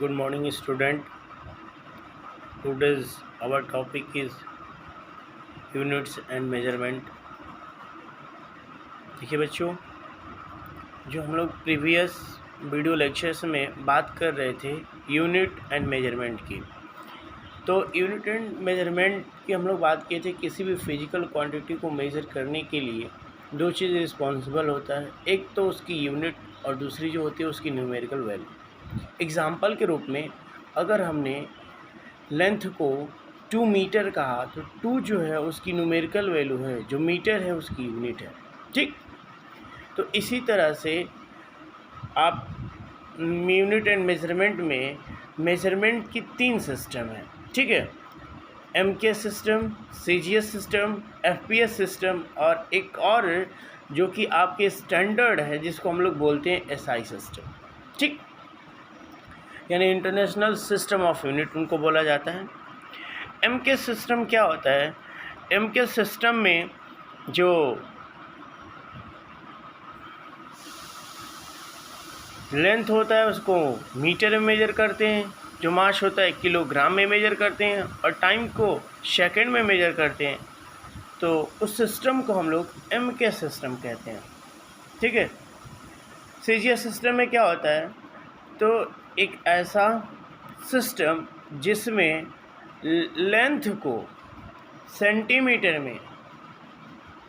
Good morning, student. Today's our topic is units and measurement. देखिए बच्चों, जो हम लोग प्रीवियस वीडियो लेक्चर्स में बात कर रहे थे यूनिट एंड मेजरमेंट की, तो यूनिट एंड मेजरमेंट की हम लोग बात किए थे। किसी भी फिजिकल क्वांटिटी को मेज़र करने के लिए दो चीज़ रिस्पॉन्सिबल होता है, एक तो उसकी यूनिट और दूसरी जो होती है उसकी न्यूमेरिकल वैल्यू। एग्जाम्पल के रूप में अगर हमने लेंथ को 2 मीटर कहा तो 2 जो है उसकी न्यूमेरिकल वैल्यू है, जो मीटर है उसकी यूनिट है। ठीक, तो इसी तरह से आप यूनिट एंड मेजरमेंट में मेजरमेंट की 3 सिस्टम है। ठीक है, MK system, CGS system, FPS system और एक और जो कि आपके स्टैंडर्ड है जिसको हम लोग बोलते हैं SI सिस्टम। ठीक, यानी इंटरनेशनल सिस्टम ऑफ यूनिट उनको बोला जाता है। MK सिस्टम क्या होता है? MK सिस्टम में जो लेंथ होता है उसको मीटर में मेजर करते हैं, जो मास होता है किलोग्राम में मेजर करते हैं और टाइम को सेकंड में मेजर करते हैं। तो उस सिस्टम को हम लोग MK सिस्टम कहते हैं। ठीक है, CGS सिस्टम में क्या होता है? तो एक ऐसा सिस्टम जिसमें लेंथ को सेंटीमीटर में,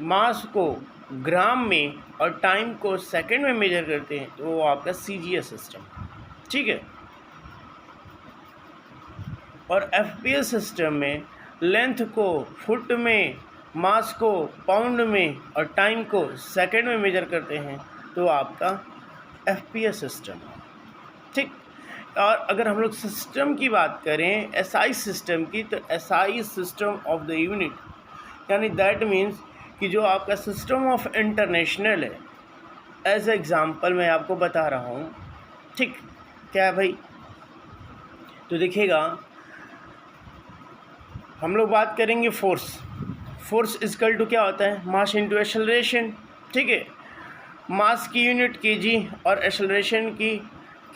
मास को ग्राम में और टाइम को सेकंड में मेजर करते हैं, तो वो आपका CGS सिस्टम। ठीक है, और FPS सिस्टम में लेंथ को फुट में, मास को पाउंड में और टाइम को सेकंड में मेजर करते हैं, तो आपका FPS सिस्टम। ठीक, और अगर हम लोग सिस्टम की बात करें SI सिस्टम की, तो SI system of the unit, यानी दैट मीन्स कि जो आपका सिस्टम ऑफ इंटरनेशनल है। एज एग्ज़ाम्पल मैं आपको बता रहा हूँ। ठीक, क्या है भाई? तो देखिएगा, हम लोग बात करेंगे फोर्स इजकल टू क्या होता है? Mass into acceleration. ठीक है, मास की यूनिट kg और एक्सेलरेशन की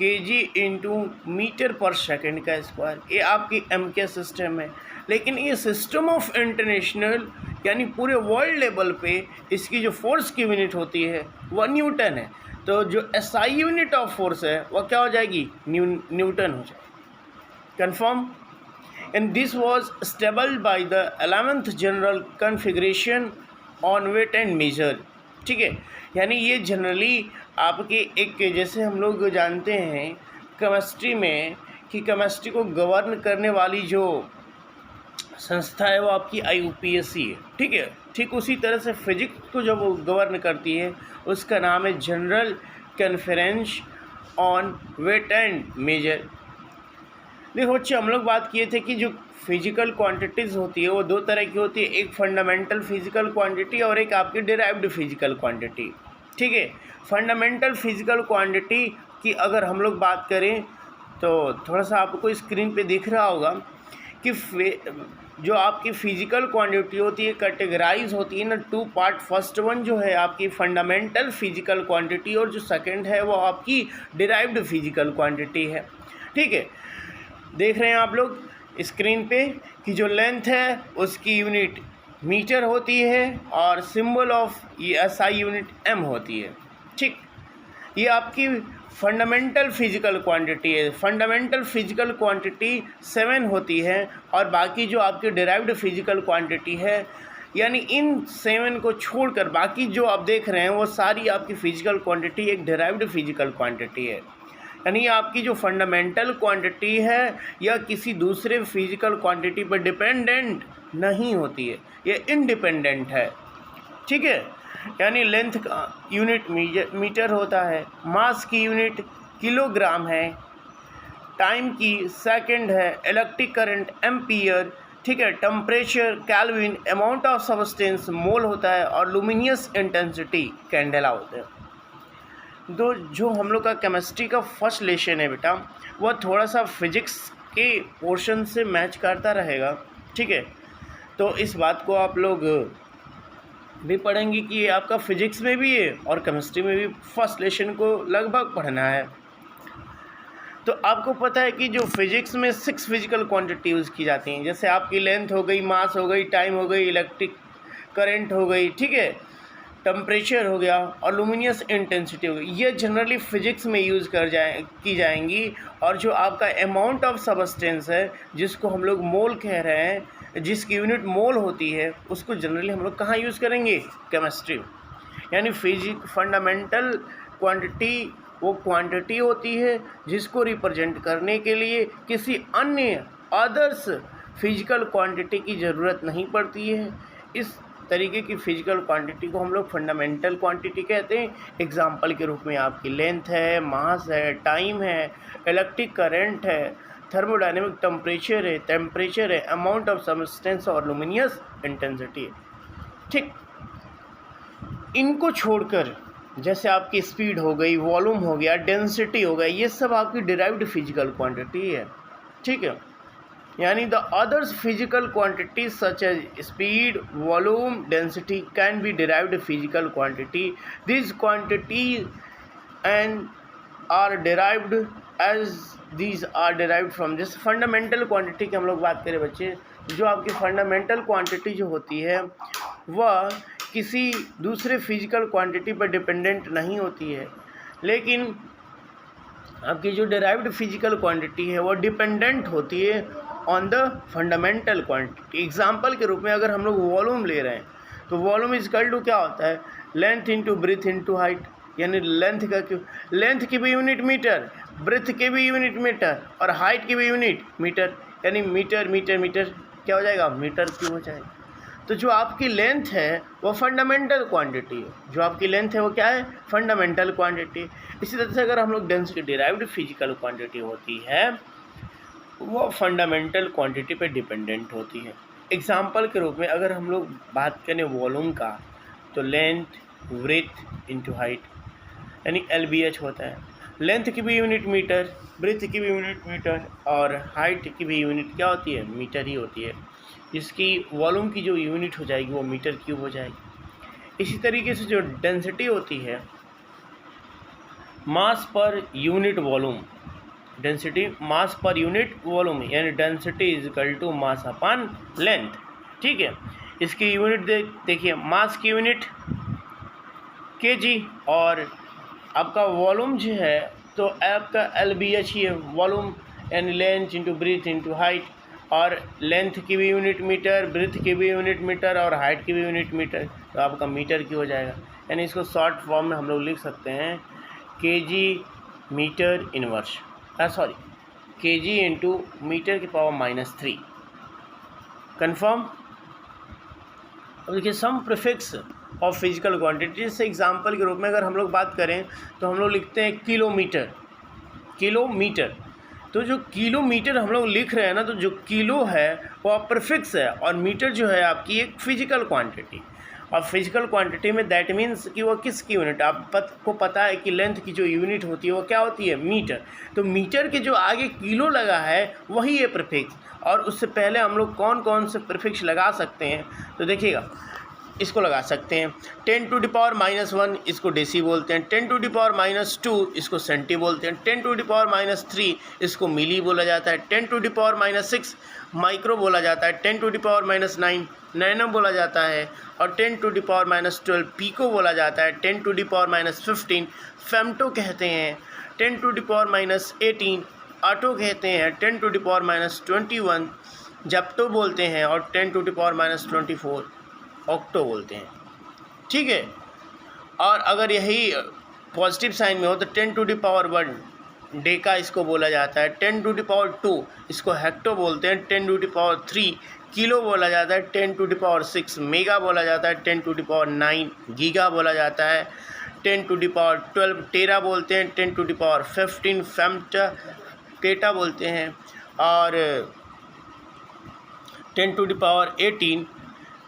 kg इंटू मीटर पर सेकंड का स्क्वायर। ये आपकी MK सिस्टम है। लेकिन ये सिस्टम ऑफ इंटरनेशनल यानी पूरे वर्ल्ड लेवल पे इसकी जो फोर्स की यूनिट होती है वह न्यूटन है। तो जो SI यूनिट ऑफ फोर्स है वह क्या हो जाएगी? न्यूटन हो जाएगी। Confirm? And this was established by the 11th general configuration on weight and measure. ठीक है, यानी ये जनरली आपके एक, जैसे हम लोग जानते हैं केमिस्ट्री में कि केमिस्ट्री को गवर्न करने वाली जो संस्था है वो आपकी IUPAC है। ठीक है, ठीक उसी तरह से फिजिक्स को जब वो गवर्न करती है उसका नाम है general conference on weight and measure. देखो बच्चे, हम लोग बात किए थे कि जो फिजिकल क्वांटिटीज़ होती है वो दो तरह की होती है, एक फंडामेंटल फिजिकल क्वांटिटी और एक आपकी डिराइव्ड फिजिकल क्वांटिटी। ठीक है, फंडामेंटल फिजिकल क्वांटिटी की अगर हम लोग बात करें तो थोड़ा सा आपको स्क्रीन पे दिख रहा होगा कि जो आपकी फिजिकल क्वांटिटी होती है कैटेगराइज होती है ना 2 पार्ट। फर्स्ट वन जो है आपकी फंडामेंटल फिजिकल क्वांटिटी और जो सेकंड है वो आपकी डिराइव्ड फिजिकल क्वांटिटी है। ठीक है, देख रहे हैं आप लोग स्क्रीन पे कि जो लेंथ है उसकी यूनिट मीटर होती है और symbol of SI unit M होती है। ठीक, ये आपकी फंडामेंटल फिजिकल क्वांटिटी है। फंडामेंटल फिजिकल क्वांटिटी 7 होती है और बाकी जो आपकी डिराइव्ड फिजिकल क्वांटिटी है, यानी इन 7 को छोड़कर बाकी जो आप देख रहे हैं वो सारी आपकी फिजिकल क्वांटिटी एक डिराइव्ड फिजिकल क्वांटिटी है। यानी आपकी जो फंडामेंटल क्वांटिटी है या किसी दूसरे फिजिकल क्वांटिटी पर डिपेंडेंट नहीं होती है, ये इंडिपेंडेंट है। ठीक है, यानी लेंथ का यूनिट मीटर होता है, मास की यूनिट किलोग्राम है, टाइम की सेकंड है, इलेक्ट्रिक करंट एम्पियर। ठीक है, temperature kelvin, amount of substance mole होता है और लुमिनियस इंटेंसिटी कैंडेला होता है। दो जो हम लोग का केमिस्ट्री का फर्स्ट लेसन है बेटा, वह थोड़ा सा फिजिक्स के पोर्शन से मैच करता रहेगा। ठीक है, तो इस बात को आप लोग भी पढ़ेंगे कि ये आपका फिजिक्स में भी है और केमिस्ट्री में भी फर्स्ट लेसन को लगभग पढ़ना है। तो आपको पता है कि जो फिजिक्स में 6 फिजिकल क्वांटिटी यूज़ की जाती हैं, जैसे आपकी लेंथ हो गई, मास हो गई, टाइम हो गई, इलेक्ट्रिक करंट हो गई, ठीक है, टेम्परेचर हो गया और लुमिनियस इंटेंसिटी हो गई। ये जनरली फिजिक्स में यूज़ की जाएंगी। और जो आपका अमाउंट ऑफ सबस्टेंस है, जिसको हम लोग मोल कह रहे हैं, जिसकी यूनिट मोल होती है, उसको जनरली हम लोग कहाँ यूज़ करेंगे? केमिस्ट्री। यानी फंडामेंटल क्वांटिटी वो क्वांटिटी होती है जिसको रिप्रेजेंट करने के लिए किसी अन्य अदर्स फिजिकल क्वांटिटी की ज़रूरत नहीं पड़ती है। इस तरीके की फिजिकल क्वांटिटी को हम लोग फंडामेंटल क्वांटिटी कहते हैं। एग्जाम्पल के रूप में आपकी लेंथ है, मास है, टाइम है, इलेक्ट्रिक करंट है, थर्मोडायनेमिक टेम्परेचर है, अमाउंट ऑफ सबस्टेंस और लुमिनियस इंटेंसिटी है। ठीक, इनको छोड़कर जैसे आपकी स्पीड हो गई, वॉल्यूम हो गया, डेंसिटी हो गया, ये सब आपकी डिराइव्ड फिजिकल क्वांटिटी है। ठीक है, यानी the others physical quantities such as speed, volume, density can be derived physical quantity. This quantity and are derived as these are derived from this fundamental quantity की हम लोग बात करें बच्चे, जो आपकी फंडामेंटल क्वांटिटी जो होती है वह किसी दूसरे फिजिकल क्वांटिटी पर डिपेंडेंट नहीं होती है, लेकिन आपकी जो डिराइव्ड फिजिकल क्वांटिटी है वो डिपेंडेंट होती है on the fundamental quantity. Example के रूप में अगर हम लोग वॉल्यूम ले रहे हैं तो वॉल्यूम इक्वल टू क्या होता है? Length into breadth into height. यानी लेंथ की भी यूनिट मीटर, ब्रीथ की भी यूनिट मीटर और हाइट की भी यूनिट मीटर, यानी मीटर मीटर मीटर क्या हो जाएगा? मीटर क्यूब हो जाएगा। तो जो आपकी लेंथ है वो फंडामेंटल क्वांटिटी है, जो आपकी लेंथ है वो क्या है? Fundamental quantity. इसी तरह से अगर हम लोग डेंसिटी डिराइव्ड फिजिकल क्वांटिटी होती है वो फंडामेंटल क्वांटिटी पे डिपेंडेंट होती है। एग्जाम्पल के रूप में अगर हम लोग बात करें वॉल्यूम का, तो लेंथ ब्रीथ इंटू हाइट, यानी LBH होता है। लेंथ की भी यूनिट मीटर, ब्रीथ की भी यूनिट मीटर और हाइट की भी यूनिट क्या होती है? मीटर ही होती है। इसकी वॉल्यूम की जो यूनिट हो जाएगी वो मीटर क्यूब हो जाएगी। इसी तरीके से जो डेंसिटी होती है, मास पर यूनिट वॉल्यूम, डेंसिटी मास पर यूनिट वॉल्यूम, यानी density is equal to mass upon length. ठीक है, इसकी यूनिट देखिए, मास की यूनिट kg और आपका वॉल्यूम जो है तो आपका LBH ही है, वॉल्यूम यानी length into breadth into height, और लेंथ की भी यूनिट मीटर, ब्रीथ की भी यूनिट मीटर और हाइट की भी यूनिट मीटर, तो आपका मीटर की हो जाएगा। यानी इसको शॉर्ट फॉर्म में हम लोग लिख सकते हैं kg metre inverse, kg into metre की पावर -3। कन्फर्म। अब देखिए some prefix of physical quantity, जैसे एग्जांपल के रूप में अगर हम लोग बात करें तो हम लोग लिखते हैं किलोमीटर। तो जो किलोमीटर हम लोग लिख रहे हैं ना, तो जो किलो है वो प्रीफिक्स है और मीटर जो है आपकी एक फिजिकल क्वांटिटी। और फिजिकल क्वांटिटी में दैट मीन्स कि वो किसकी यूनिट, आपको पता है कि लेंथ की जो यूनिट होती है वो क्या होती है? मीटर। तो मीटर के जो आगे किलो लगा है वही है प्रीफिक्स। और उससे पहले हम लोग कौन कौन से प्रीफिक्स लगा सकते हैं, तो देखिएगा, इसको लगा सकते हैं 10⁻⁻1 इसको डेसी बोलते हैं, 10⁻2 इसको सेंटी बोलते हैं, 10⁻3 इसको मिली बोला जाता है, 10⁻6 माइक्रो बोला जाता है, 10⁻9 नैनो बोला जाता है, और 10⁻12 पीको बोला जाता है, 10⁻15 फेम्टो कहते हैं, 10⁻18 ऑटो कहते हैं, 10⁻21 जेप्टो बोलते हैं, और 10⁻24 ऑक्टो बोलते हैं। ठीक है, और अगर यही पॉजिटिव साइन में हो तो 10⁻1 डेका इसको बोला जाता है, 10⁻2 इसको हेक्टो बोलते हैं, 10⁻3 किलो बोला जाता है, 10⁻6 मेगा बोला जाता है, 10⁻9 गीगा बोला जाता है, 10⁻12 टेरा बोलते हैं, 10⁻15 फेम्टा टेटा बोलते हैं, और 10⁻18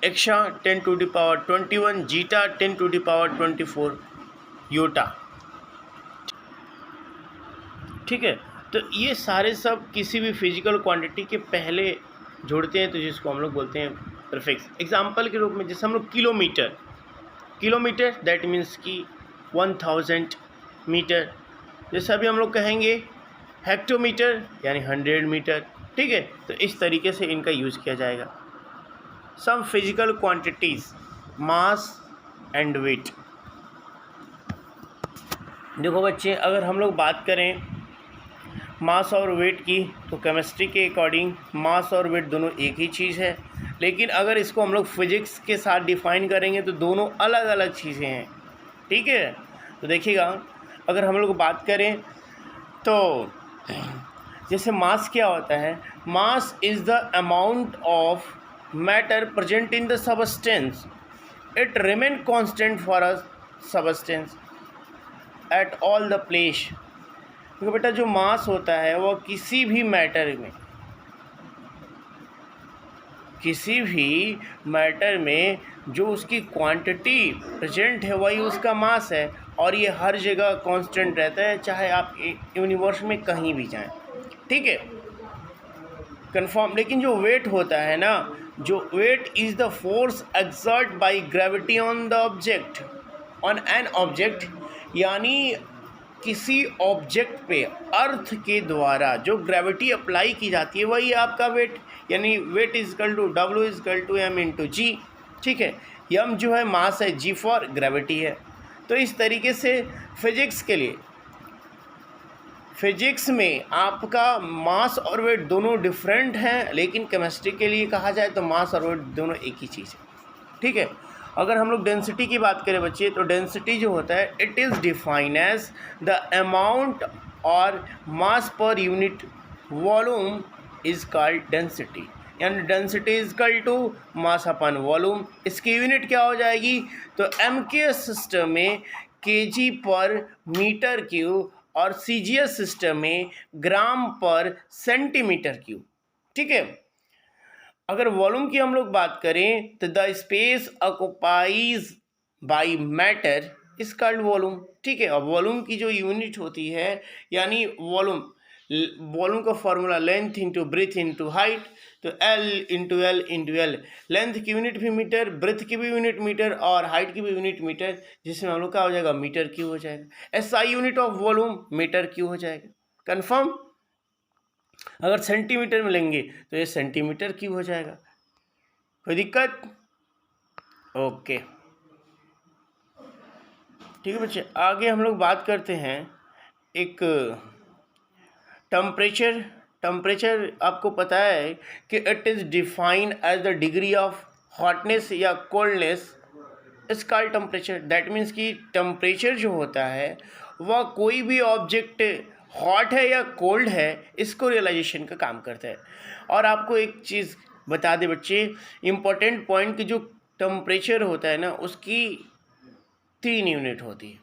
एक्शा, 10⁻21 जीटा, 10⁻24 योटा। ठीक है, तो ये सारे सब किसी भी फिजिकल क्वांटिटी के पहले जोड़ते हैं, तो जिसको हम लोग बोलते हैं प्रीफिक्स। एग्जांपल के रूप में जैसे हम लोग किलोमीटर दैट मीन्स कि 1000 मीटर। जैसे अभी हम लोग कहेंगे हेक्टोमीटर यानी 100 मीटर, ठीक है। तो इस तरीके से इनका यूज़ किया जाएगा। Some physical quantities, mass and weight. देखो बच्चे, अगर हम लोग बात करें मास और वेट की, तो केमिस्ट्री के अकॉर्डिंग मास और वेट दोनों एक ही चीज़ है, लेकिन अगर इसको हम लोग फिजिक्स के साथ डिफ़ाइन करेंगे तो दोनों अलग अलग चीज़ें हैं, ठीक है। तो देखिएगा, अगर हम लोग बात करें तो जैसे मास क्या होता है, mass is the amount of matter present in the substance, it remain constant for a substance at all the place. क्योंकि बेटा जो मास होता है वो किसी भी मैटर में जो उसकी क्वांटिटी प्रेजेंट है वही उसका मास है, और ये हर जगह कांस्टेंट रहता है, चाहे आप यूनिवर्स में कहीं भी जाएं, ठीक है, कंफर्म। लेकिन जो वेट होता है ना, जो weight is the force exert by gravity on an object, यानी किसी ऑब्जेक्ट पे अर्थ के द्वारा जो ग्रेविटी अप्लाई की जाती है वही आपका वेट, यानी weight is equal to W is equal to M into g, ठीक है। M जो है मास है, G फॉर ग्रेविटी है। तो इस तरीके से फिजिक्स में आपका मास और वेट दोनों डिफरेंट हैं, लेकिन केमिस्ट्री के लिए कहा जाए तो मास और वेट दोनों एक ही चीज़ है, ठीक है। अगर हम लोग डेंसिटी की बात करें बच्चे, तो डेंसिटी जो होता है it is define as the amount और मास पर unit volume is called density, यानी density is equal to mass upon volume. इसकी यूनिट क्या हो जाएगी, तो MKS सिस्टम में kg पर मीटर क्यूब और CGS सिस्टम में ग्राम पर सेंटीमीटर क्यूब, ठीक है। अगर वॉल्यूम की हम लोग बात करें तो the space occupies by matter is called volume, ठीक है। अब वॉल्यूम की जो यूनिट होती है, यानी वॉल्यूम का formula length into breadth into height, तो L into L into L, length की यूनिट भी मीटर, ब्रेथ की भी यूनिट मीटर और हाइट की भी यूनिट मीटर, जिसमें हम लोग क्या हो जाएगा, मीटर क्यूब हो जाएगा। SI unit of volume metre cube हो जाएगा, कन्फर्म। अगर सेंटीमीटर में लेंगे तो ये सेंटीमीटर क्यूब हो जाएगा, कोई दिक्कत? ओके, ठीक है बच्चे। आगे हम लोग बात करते हैं एक टेम्परेचर आपको पता है कि it is defined as the degree of hotness या coldness is called temperature. That means कि टेम्परेचर जो होता है वह कोई भी ऑब्जेक्ट हॉट है या कोल्ड है, इसको रियलाइजेशन का काम करता है। और आपको एक चीज़ बता दें बच्चे, इम्पोर्टेंट पॉइंट कि जो टेम्परेचर होता है ना, उसकी 3 यूनिट होती है,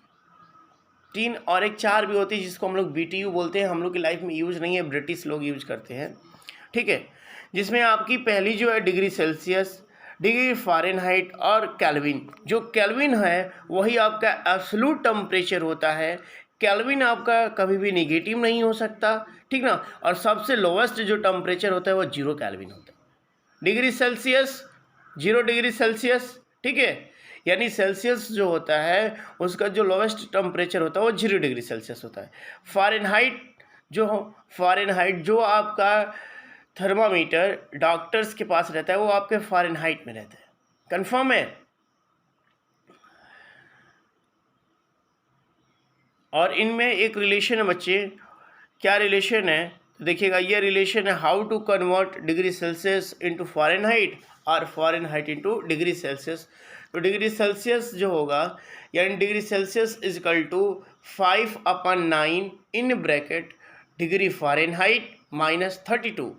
3 और एक 4 भी होती है, जिसको हम लोग BTU बोलते हैं। हम लोग की लाइफ में यूज़ नहीं है, ब्रिटिश लोग यूज़ करते हैं, ठीक है। जिसमें आपकी पहली जो है डिग्री सेल्सियस, डिग्री फ़ारेनहाइट और केल्विन। जो केल्विन है वही आपका एब्सोल्यूट टेम्परेचर होता है। केल्विन आपका कभी भी नेगेटिव नहीं हो सकता, ठीक ना। और सबसे लोवेस्ट जो टेम्परेचर होता है वो 0 केल्विन होता है। डिग्री सेल्सियस 0 डिग्री सेल्सियस, ठीक है, यानी सेल्सियस जो होता है उसका जो लोवेस्ट टेम्परेचर होता है वो 0 डिग्री सेल्सियस होता है। फ़ारेनहाइट जो आपका थर्मामीटर डॉक्टर्स के पास रहता है वो आपके फ़ारेनहाइट में रहता है, कंफर्म है। और इनमें एक रिलेशन है बच्चे, क्या रिलेशन है, तो देखिएगा ये रिलेशन है how to convert degree Celsius into Fahrenheit और फ़ारेनहाइट इंटू डिग्री सेल्सियस। तो डिग्री सेल्सियस जो होगा, यानी degree Celsius is equal to 5/9 in bracket degree Fahrenheit -32,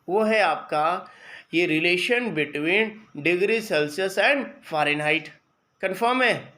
वो है आपका ये relation between degree Celsius and Fahrenheit, confirm है।